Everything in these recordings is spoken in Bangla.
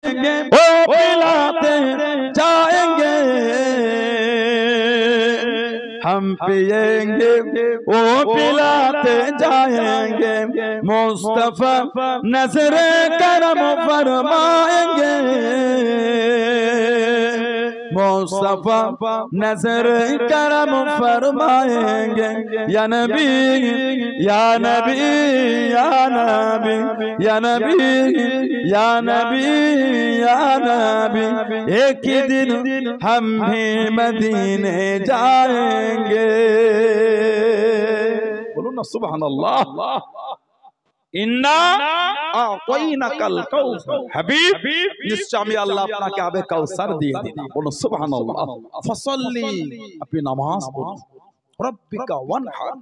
वो पिलाते जाएंगे, हम पिएंगे वो पिलाते जाएंगे, मुस्तफा नजरे करम फरमाएंगे, मुस्तफा नजर करम फरमाएंगे। या नबी या नबी या नबी या नबी या नबी या नबी, एक ही दिन हम भी मदीने जाएंगे। बोलो ना सुभान अल्लाह। इन्ना आतैनाकाल कौसर, हबीब निश्चय আমি আল্লাহ আপনাকে আবে কাউসার দিয়ে দিলাম। বলো সুবহানাল্লাহ। ফসল্লি, আপনি নামাজ পড়ুন, রব্বিকা ওয়ানহার,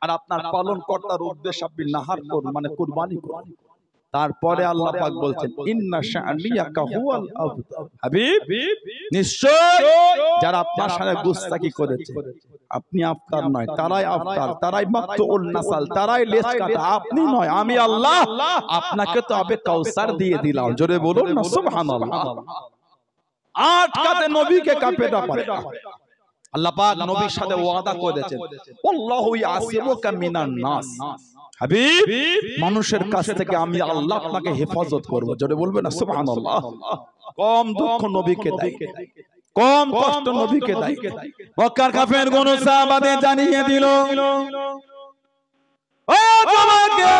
আর আপনার পালন কর্তার উদ্দেশ্যে আপনি নাহার করুন, মানে কুরবানি করুন। তারপরে আল্লাহ পাক বলছেন ইন্না শানিয়াকা হুয়াল আবতার, হাবিব নিশ্চয় যারা আপনার সাথে গুস্তাখি করেছে, আপনি আফতার নয়, তারাই আফতার, তারাই মাকতুল নাসাল, তারাই লেজ কাটা, আপনি নয়। আমি আল্লাহ আপনাকে তো আবে কাউসার দিয়ে দিলাম। জোরে বলুন না সুবহানাল্লাহ। আটকাতে নবীকে কাঁপে না পারে। আল্লাহ পাক নবীর সাথে ওয়াদা করেছেন আল্লাহু ইয়াসিমুকা মিনান নাস, হাবিব মানুষের কাছ থেকে আমি আল্লাহ আপনাকে হেফাজত করব। জোরে বলবেন না সুবহানাল্লাহ। কম দুঃখ নবীকে দেয়, কম কষ্ট নবীকে দেয়। মক্কার কাফের কোন সাহাবাদের জানিয়ে দিল ও তোমাকে